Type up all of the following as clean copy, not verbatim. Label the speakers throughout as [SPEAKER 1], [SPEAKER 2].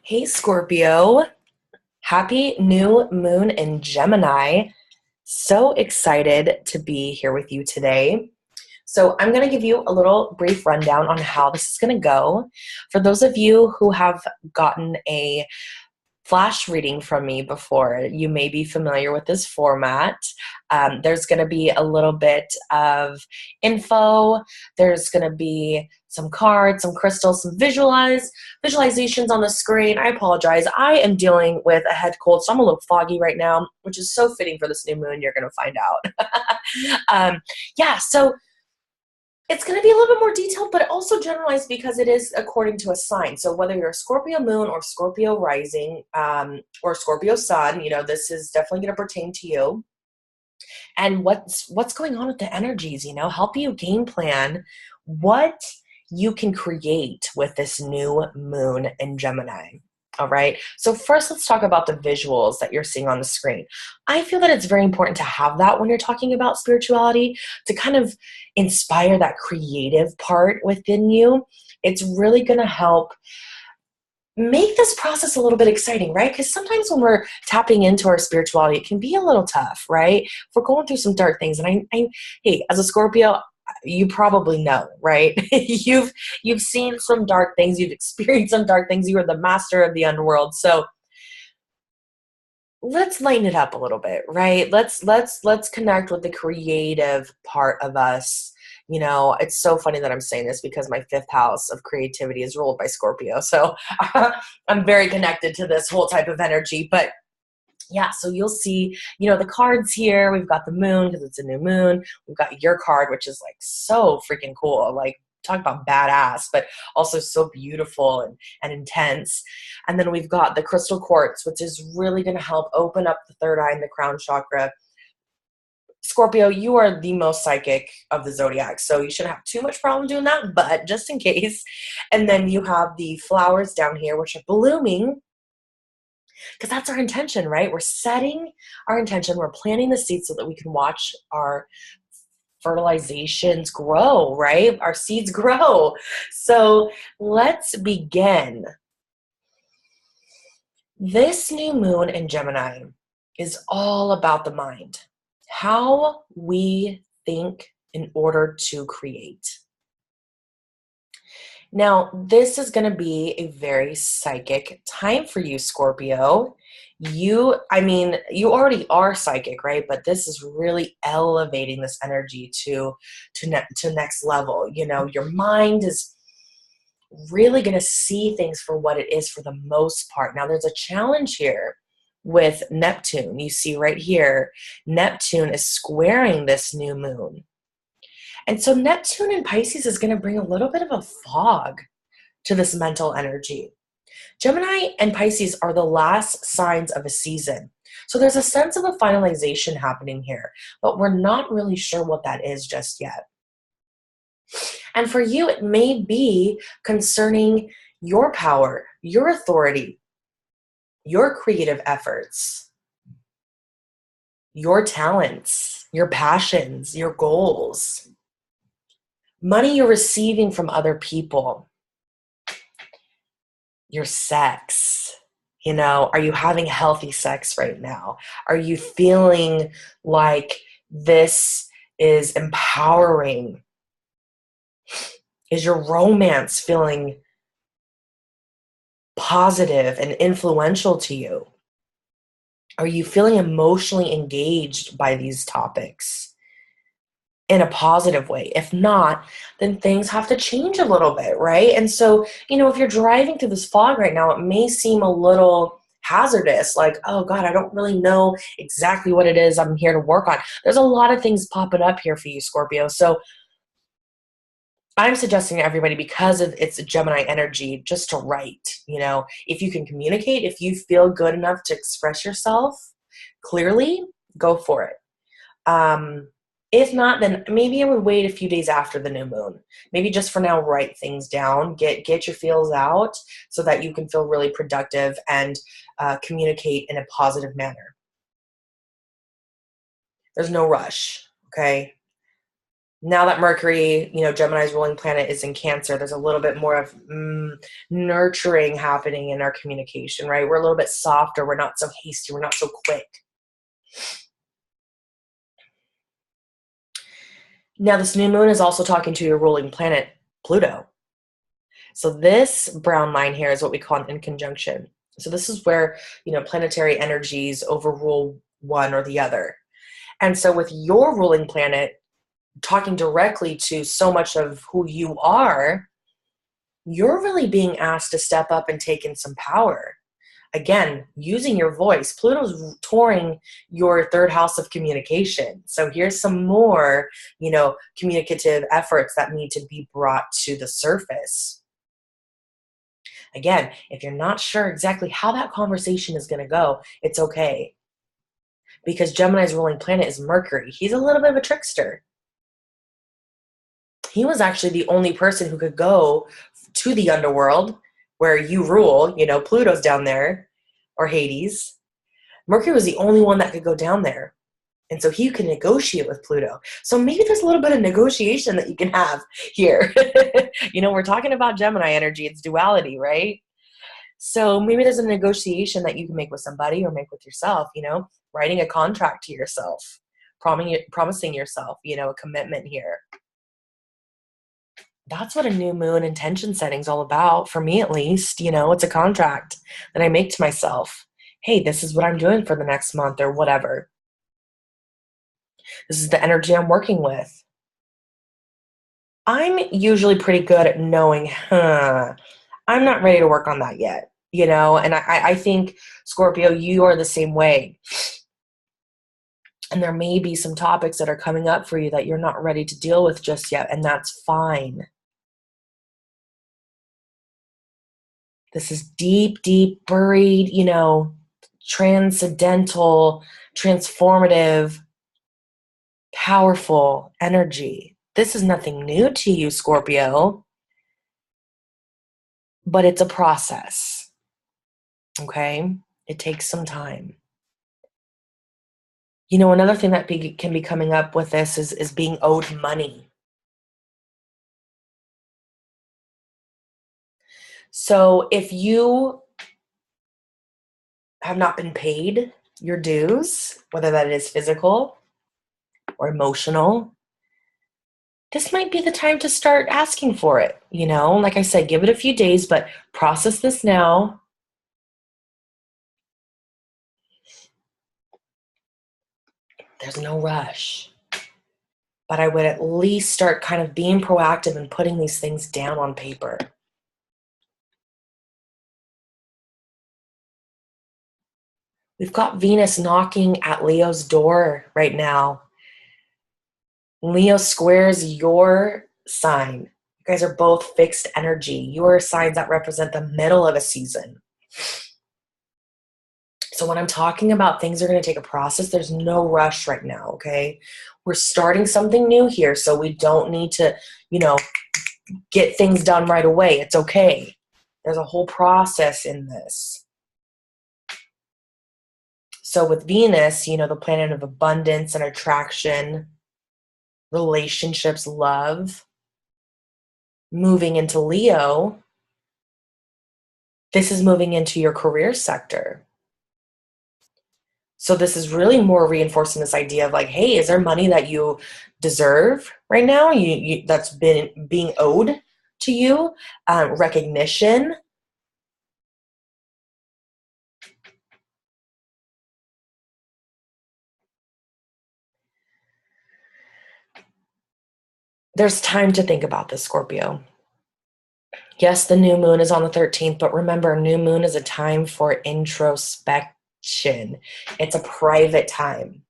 [SPEAKER 1] Hey Scorpio, happy new moon in Gemini. So excited to be here with you today. So, I'm going to give you a little brief rundown on how this is going to go. For those of you who have gotten a flash reading from me before, you may be familiar with this format. There's going to be a little bit of info. There's going to be some cards, some crystals, some visualizations on the screen. I apologize. I am dealing with a head cold, so I'm a little foggy right now, which is so fitting for this new moon. You're going to find out. So it's going to be a little bit more detailed, but also generalized because it is according to a sign. So whether you're a Scorpio moon or Scorpio rising or Scorpio sun, this is definitely going to pertain to you. And what's going on with the energies, help you game plan what you can create with this new moon in Gemini. All right. So first, let's talk about the visuals that you're seeing on the screen. I feel that it's very important to have that when you're talking about spirituality to kind of inspire that creative part within you. It's really going to help make this process a little bit exciting, right? Because sometimes when we're tapping into our spirituality, it can be a little tough, right? If we're going through some dark things. And hey, as a Scorpio, you probably know, right? you've seen some dark things, you've experienced some dark things. You are the master of the underworld. So let's lighten it up a little bit, right? Let's connect with the creative part of us. It's so funny that I'm saying this because my fifth house of creativity is ruled by Scorpio. So I'm very connected to this whole type of energy. But yeah, so you'll see, the cards here. We've got the moon because it's a new moon. We've got your card, which is like so freaking cool. Like, talk about badass, but also so beautiful and intense. And then we've got the crystal quartz, which is really going to help open up the third eye and the crown chakra. Scorpio, you are the most psychic of the zodiac, so you shouldn't have too much problem doing that, but just in case. And then you have the flowers down here, which are blooming, because that's our intention, right? We're setting our intention. We're planting the seeds so that we can watch our fertilizations grow, right? Our seeds grow. So let's begin. This new moon in Gemini is all about the mind, how we think in order to create. Now, this is going to be a very psychic time for you, Scorpio. You already are psychic, right? But this is really elevating this energy to next level. Your mind is really going to see things for what it is for the most part. Now, there's a challenge here with Neptune. You see right here, Neptune is squaring this new moon. And so Neptune in Pisces is going to bring a little bit of a fog to this mental energy. Gemini and Pisces are the last signs of a season. So there's a sense of a finalization happening here, but we're not really sure what that is just yet. And for you, it may be concerning your power, your authority, your creative efforts, your talents, your passions, your goals, money you're receiving from other people, your sex. Are you having healthy sex right now? Are you feeling like this is empowering? Is your romance feeling positive and influential to you? Are you feeling emotionally engaged by these topics in a positive way? If not, then things have to change a little bit, right? And so, if you're driving through this fog right now, it may seem a little hazardous, like, oh God, I don't really know exactly what it is I'm here to work on. There's a lot of things popping up here for you, Scorpio. So I'm suggesting to everybody, because of its Gemini energy, just to write. If you can communicate, if you feel good enough to express yourself clearly, go for it. If not, then maybe I would wait a few days after the new moon. Maybe just for now, write things down, get your feels out so that you can feel really productive and communicate in a positive manner. There's no rush, okay? Now that Mercury, Gemini's ruling planet, is in Cancer, there's a little bit more of nurturing happening in our communication, right? We're a little bit softer. We're not so hasty. We're not so quick. Now, this new moon is also talking to your ruling planet, Pluto. So this brown line here is what we call an inconjunction. So this is where, planetary energies overrule one or the other. And so with your ruling planet talking directly to so much of who you are, you're really being asked to step up and take in some power. Again, using your voice. Pluto's touring your third house of communication. So here's some more, communicative efforts that need to be brought to the surface. Again, if you're not sure exactly how that conversation is going to go, it's okay. Because Gemini's ruling planet is Mercury. He's a little bit of a trickster. He was actually the only person who could go to the underworld where you rule. Pluto's down there, or Hades. Mercury was the only one that could go down there. And so he can negotiate with Pluto. So maybe there's a little bit of negotiation that you can have here. We're talking about Gemini energy. It's duality, right? So maybe there's a negotiation that you can make with somebody or make with yourself, writing a contract to yourself, promising yourself, a commitment here. That's what a new moon intention setting is all about, for me at least. It's a contract that I make to myself. Hey, this is what I'm doing for the next month or whatever. This is the energy I'm working with. I'm usually pretty good at knowing, I'm not ready to work on that yet, and I think, Scorpio, you are the same way. And there may be some topics that are coming up for you that you're not ready to deal with just yet, and that's fine. This is deep, deep, buried, transcendental, transformative, powerful energy. This is nothing new to you, Scorpio, but it's a process, okay? It takes some time. Another thing that can be coming up with this is being owed money. So if you have not been paid your dues, whether that is physical or emotional, this might be the time to start asking for it. Like I said, give it a few days, but process this now. There's no rush. But I would at least start kind of being proactive and putting these things down on paper. We've got Venus knocking at Leo's door right now. Leo squares your sign. You guys are both fixed energy. Your signs that represent the middle of a season. So when I'm talking about things are going to take a process, there's no rush right now, okay? We're starting something new here, so we don't need to, get things done right away. It's okay. There's a whole process in this. So with Venus, the planet of abundance and attraction, relationships, love, moving into Leo, this is moving into your career sector. So this is really more reinforcing this idea of like, hey, is there money that you deserve right now? You that's been being owed to you, recognition. There's time to think about this, Scorpio. Yes, the new moon is on the 13th, but remember, new moon is a time for introspection. It's a private time.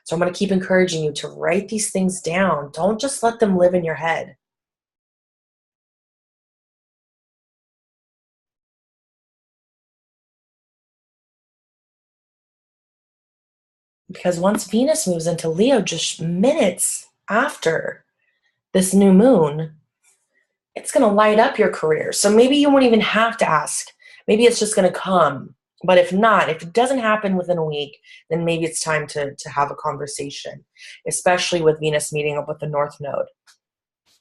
[SPEAKER 1] So I'm going to keep encouraging you to write these things down. Don't just let them live in your head. Because once Venus moves into Leo, just minutes after this new moon, it's going to light up your career. So maybe you won't even have to ask. Maybe it's just going to come. But if not, if it doesn't happen within a week, then maybe it's time to have a conversation, especially with Venus meeting up with the North Node.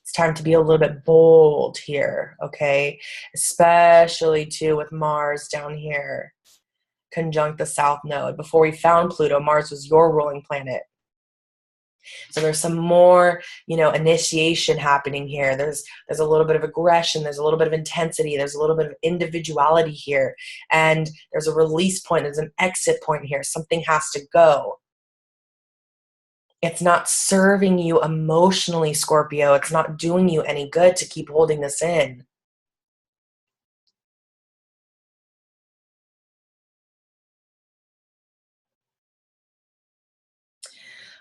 [SPEAKER 1] It's time to be a little bit bold here, okay? Especially too with Mars down here, conjunct the South Node. Before we found Pluto, Mars was your ruling planet. So there's some more, initiation happening here. There's a little bit of aggression. There's a little bit of intensity. There's a little bit of individuality here. And there's a release point. There's an exit point here. Something has to go. It's not serving you emotionally, Scorpio. It's not doing you any good to keep holding this in.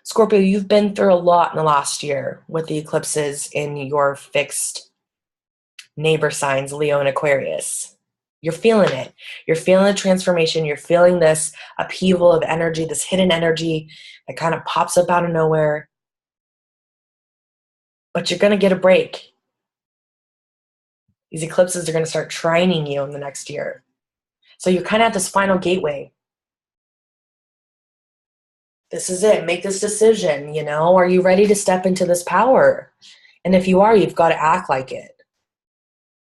[SPEAKER 1] Scorpio, you've been through a lot in the last year with the eclipses in your fixed neighbor signs, Leo and Aquarius. You're feeling it. You're feeling the transformation. You're feeling this upheaval of energy, this hidden energy that kind of pops up out of nowhere. But you're going to get a break. These eclipses are going to start trining you in the next year. So you're kind of at this final gateway. This is it. Make this decision, Are you ready to step into this power? And if you are, you've got to act like it.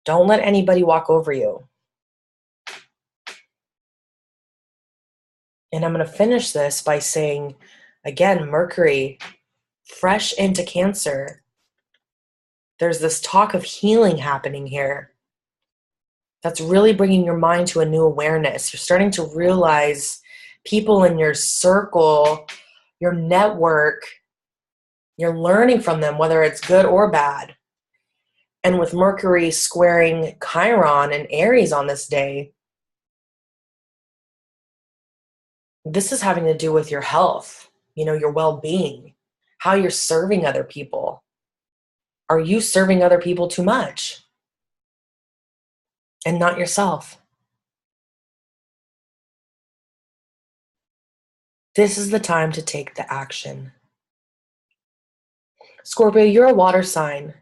[SPEAKER 1] Don't let anybody walk over you. And I'm going to finish this by saying, again, Mercury, fresh into Cancer. There's this talk of healing happening here. That's really bringing your mind to a new awareness. You're starting to realize people in your circle, your network, you're learning from them, whether it's good or bad. And with Mercury squaring Chiron and Aries on this day, this is having to do with your health, your well-being, how you're serving other people. Are you serving other people too much and not yourself? This is the time to take the action. Scorpio, you're a water sign,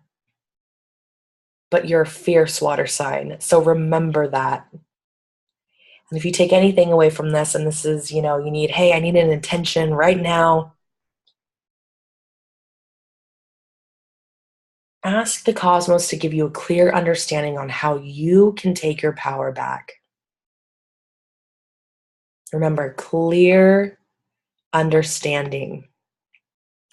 [SPEAKER 1] but you're a fierce water sign. So remember that. And if you take anything away from this, and this is, I need an intention right now, ask the cosmos to give you a clear understanding on how you can take your power back. Remember, clear understanding.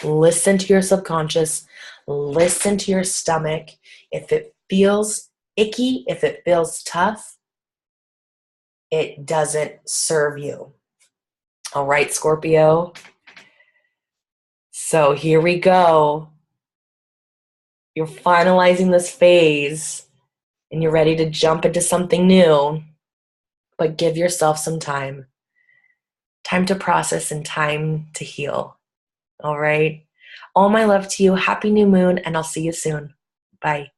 [SPEAKER 1] Listen to your subconscious. Listen to your stomach. If it feels icky, if it feels tough, it doesn't serve you. All right, Scorpio. So here we go. You're finalizing this phase and you're ready to jump into something new, but give yourself some time. Time to process and time to heal. All right. All my love to you. Happy new moon, and I'll see you soon. Bye.